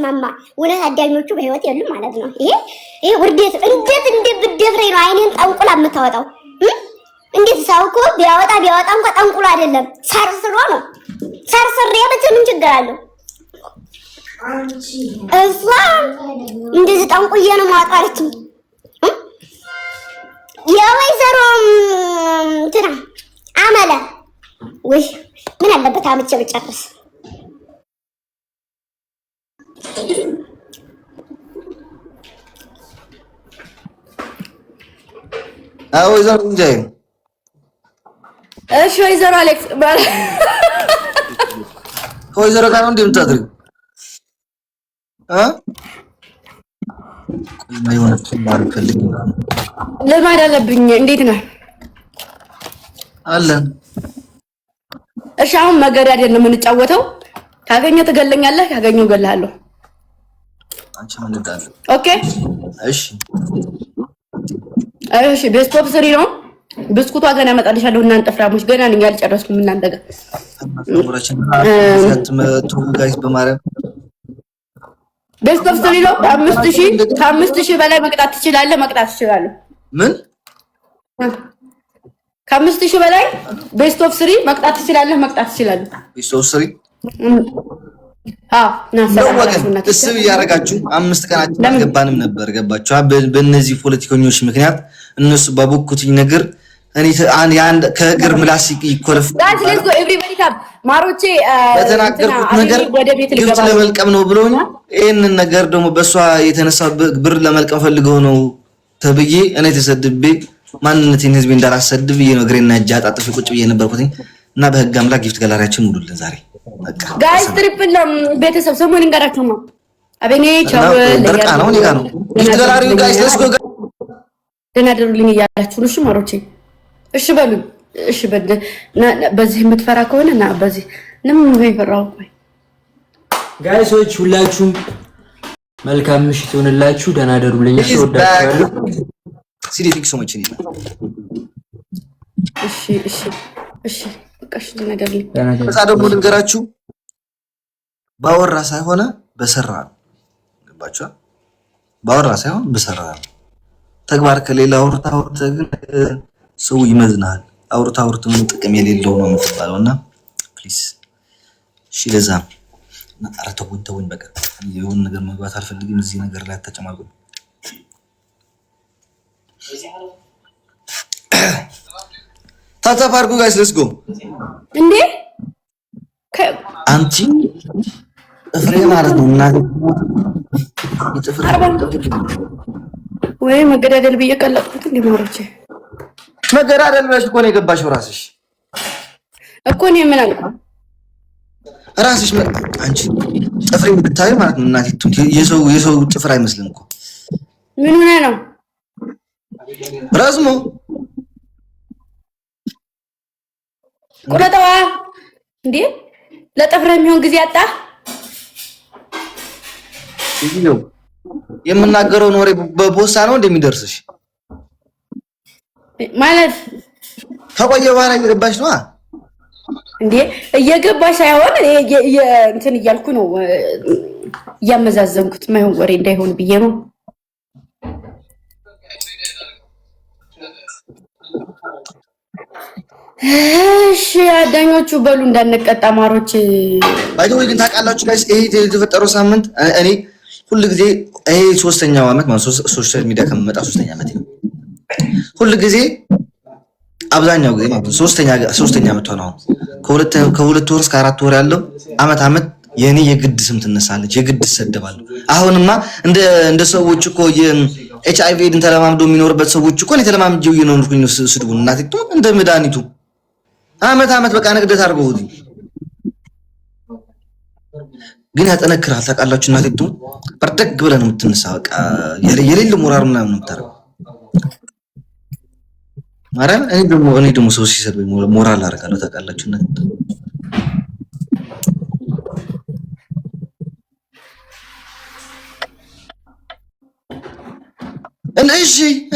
የማይስማማ እውነት አዳኞቹ በህይወት የሉም ማለት ነው። ይሄ ውርደት እንዴት ብትደፍረኝ ነው አይኔን ጠንቁላ የምታወጣው? እንዴት ሰው እኮ ቢያወጣ እንኳን ጠንቁላ አይደለም ሰርስሮ ነው። ሰርስሬ ምን ችግር አለው? እሷ እንደዚህ ጠንቁዬ ነው ማውጣለች። የወይዘሮ እንትና አመለ ወይ ምን አለበት አመቼ ብጨርስ። ወይዘሮ እንጂ እሺ ወይዘሮ አሌክስ ወይዘሮ ጋር ነው እንደምታድሪው ልማድ አለብኝ። እንዴት ነህ? አለን። እሺ አሁን መገዳደል ነው የምንጫወተው። ካገኘው ትገለኛለህ፣ ካገኘው እገልሃለሁ። አንቺ ምን እንዳለ? ኦኬ እሺ እሺ። ቤስት ኦፍ 3 ነው። ብስኩቷ ገና እመጣልሻለሁ። እናንተ ፍራሞች ገና ነኝ ያልጨረስኩም። እናንተ ጋር ጋይስ በማርያም ቤስት ኦፍ 3 ነው። 5000 በላይ መቅጣት ትችላለህ። መቅጣት ትችላለህ። ምን ከ5000 በላይ ቤስት ኦፍ 3 መቅጣት ትችላለህ። መቅጣት ትችላለህ። ቤስት ኦፍ 3 ናሰራችሁ እስብ ያረጋችሁ 5 ቀናችን አልገባንም ነበር። ገባችሁ? በእነዚህ ፖለቲከኞች ምክንያት እነሱ ባቦኩትኝ ነገር እኔ አንድ ከእግር ምላስ ይኮረፍ ጋይስ ሌትስ ጎ ኤቭሪባዲ ካም ማሮቼ በተናገርኩት ነገር ግብጽ ለመልቀም ነው ብሎኝ ይሄንን ነገር ደግሞ በሷ የተነሳ ብር ለመልቀም ፈልገው ነው ተብዬ እኔ ተሰድቤ ማንነቴን ህዝቤ እንዳላሰድብ እየነገረና እጃ አጣጥፍ ቁጭ ብዬ ነበርኩኝ እና በህግ አምላክ ጊፍት ጋላሪያችን ሙሉልን ዛሬ በቃ ጋይስ ትሪፕል ቤተሰብ ሰሞኑን እንጋራችሁ ነው አቤኔ ቻው ለርቃ ነው ኒጋ ነው ጊፍት ጋላሪው ጋይስ ሌትስ ጎ ደናደሩልኝ እያላችሁ ነው። እሺ ማሮቼ እሺ በሉ እሺ በዚህ የምትፈራ ከሆነ እና በዚህ ለምን ነው ይፈራው? ጋይሶች ሁላችሁም መልካም ምሽት ይሁንላችሁ። ደህና ደሩልኝ። እሺ ወዳችኋለሁ። ሲሪቲክ ሶመች ነው። እሺ በቃሽ ደናደሩልኝ። በዛ ደግሞ ልንገራችሁ ባወራ ሳይሆን በሰራ ገባችሁ? ባወራ ሳይሆን በሰራ ተግባር ከሌላ አውርታ ግን ሰው ይመዝናል። አውርታ ምን ጥቅም የሌለው ነው የምትባለውና ፕሊዝ እሺ ለዛ እና ተውን በቃ የሆነ ነገር መግባት አልፈልግም። እዚህ ነገር ላይ ተጨማርኩ። ታታ ፓርኩ ጋይስ ሌትስ ጎ እንዴ አንቺ ጥፍሬ ማለት ነው እና ጥፍሬ ወይ መገዳደል በየቀለጥኩት እንዴ ማሮቼ መገዳደል ብለሽ እኮ ነው የገባሽው ራስሽ እኮ ነው ምን አልኩ ራስሽ አንቺ ጥፍሬ ብታይ ማለት ነው እናቲቱ የሰው ጥፍር አይመስልም እኮ ምን ሆነ ነው ረዝሞ ቁረጠዋ እንዴ ለጥፍር የሚሆን ጊዜ አጣ ይሄው የምናገረው ኖሬ በቦሳ ነው እንደሚደርስሽ ማለት ከቆየ በኋላ እየገባሽ ነው እንዴ እየገባሽ ሳይሆን እንትን እያልኩ ነው እያመዛዘንኩት ማይሆን ወሬ እንዳይሆን ብዬ ነው። እሺ አዳኞቹ በሉ እንዳንቀጣ ማሮች ባይደው ግን ታውቃላችሁ ጋይስ ይሄ የተፈጠረው ሳምንት እኔ ሁሉ ጊዜ ይሄ 3ኛው አመት ማለት ሶሻል ሚዲያ ከመጣ 3ኛ አመት ነው። ሁሉ ጊዜ አብዛኛው ጊዜ ማለት 3ኛ አመት ነው። ከሁለት ወር እስከ 4 ወር ያለው አመት የኔ የግድ ስም ትነሳለች፣ የግድ ሰደባለሁ። አሁንማ እንደ ሰዎች እኮ የኤችአይቪ ኤድን ተለማምዶ የሚኖርበት ሰዎች እኮ እኔ ተለማምጄው እየኖርኩኝ ነው ስድቡን እናቴ እንደ መድኃኒቱ አመት በቃ ንግደት አድርገውት ግን ያጠነክራል። ታውቃላችሁ እናቴ በርደግ ብለህ ነው የምትነሳ። በቃ የሌለ ሞራል ምናምን ነው የምታረው። ማርያም እኔ ደግሞ ሰው ሲሰድበኝ ሞራል አደርጋለሁ። ታውቃላችሁ እናቴ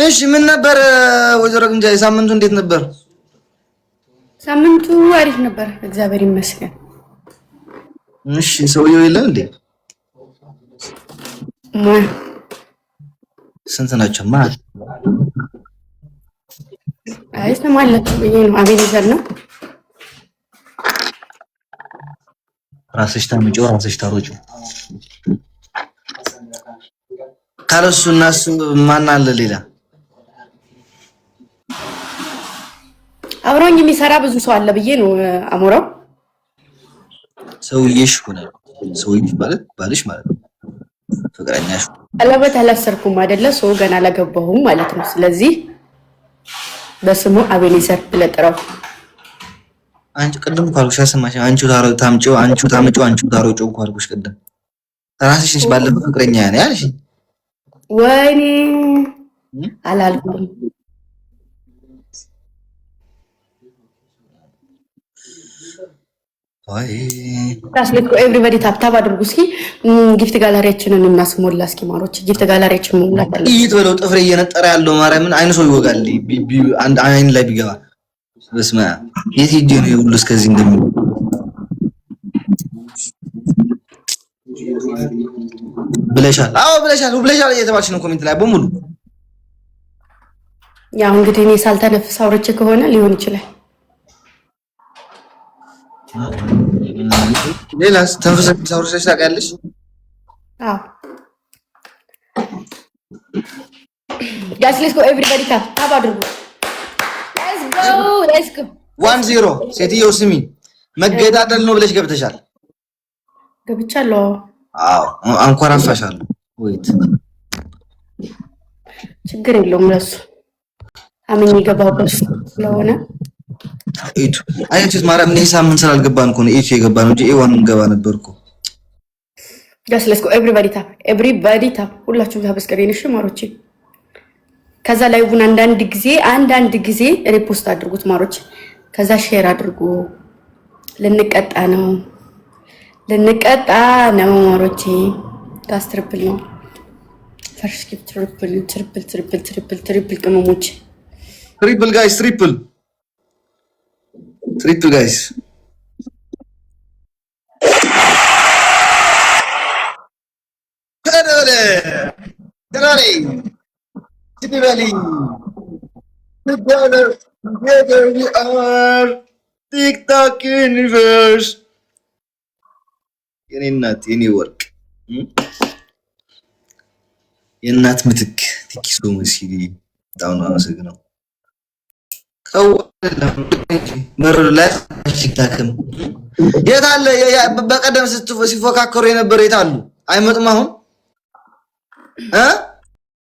እሺ ምን ነበር ወይዘሮ ግንጃይ ሳምንቱ እንዴት ነበር? ሳምንቱ አሪፍ ነበር እግዚአብሔር ይመስገን። እሺ ሰውየው የለም እንዴ? ስንት ናቸው? ማን አይሰማለት ብዬ ነው። አቤኔዘር ነው። ራስሽ ታምጪው ራስሽ ታሮጪው ካለሱ እና እሱ ማን አለ ሌላ? አብሮኝ የሚሰራ ብዙ ሰው አለ ብዬ ነው አሞራው። ሰውዬሽ ሆነ ሰውዬሽ ማለት ባልሽ ማለት ነው። ፍቅረኛሽ ቀለበት አላሰርኩም አይደለ? ሰው ገና አላገባሁም ማለት ነው። ስለዚህ በስሙ አቤኔዘር ብለህ ጥራው። አንቺ ቅድም እኮ አልኩሽ አሰማሽ። አንቺው ታምጪው አንቺው ታሮጪው እኮ አልኩሽ ቅድም። ራስሽ ነሽ ባለፈው ፍቅረኛ ያኔ ያልሽ። ወይኔ አላልኩም። አይ ታስለኮ ኤቭሪባዲ ታፕታፕ አድርጉ እስኪ። ጊፍት ጋላሪያችንን እናስሞላ እስኪ ማሮች። ጊፍት ጋላሪያችን መሙላት አለ። ይሄ በለው ጥፍሬ እየነጠረ ያለው ማርያምን አይነ ሰው ይወጋል። አንድ አይን ላይ ቢገባ በስመ አብ የት ሂጅ ነው ሁሉ እስከዚህ እንደሚሉ ብለሻል። አዎ ብለሻል እየተባልሽ ነው ኮሜንት ላይ በሙሉ። ያው እንግዲህ እኔ ሳልተነፍስ አውርቼ ከሆነ ሊሆን ይችላል። ሌላስ ተንፈሰሽ አውርተሽ ታውቂያለሽ? አዎ ጋይስ ሌትስ ጎ ኤቭሪባዲ ታፕ አድርጉ። ሌትስ ጎ 1-0 ሴትዮ ስሚ መገዳደል ነው ብለሽ ገብተሻል። ገብቻለሁ። አዎ አንኮራፋሻለሁ። ወይት ችግር የለውም ለሱ አመኝ የገባሁበት ስለሆነ ኢቱ አይቺስ ማርያም ነው ሳምንት ስላልገባን እኮ ነው ኢቱ የገባን እንጂ ኤዋን እንገባ ነበርኩ። ጋይስ ሌትስ ጎ ኤቭሪባዲ ታፕ ሁላችሁም ታፕ ስክሪን እሺ ማሮቼ። ከዛ ላይቡን አንዳንድ ጊዜ ሪፖስት አድርጉት ማሮቼ። ከዛ ሼር አድርጉ። ልንቀጣ ነው ማሮቼ። ጋስ ትሪፕል ነው ፈርስ ጊፍ ትሪፕል ቅመሞች ትሪፕል ጋይስ ትሪፕል ጋይስ together we are TikTok universe የኔ እናት የኔ ወርቅ የእናት ምትክ ቲኪሶ መስጊድ ዳውን አመሰግናለሁ። መረዱ ላይ ቲክታክም የት አለ? በቀደም ሲፎካከሩ የነበረ የት አሉ? አይመጡም አሁን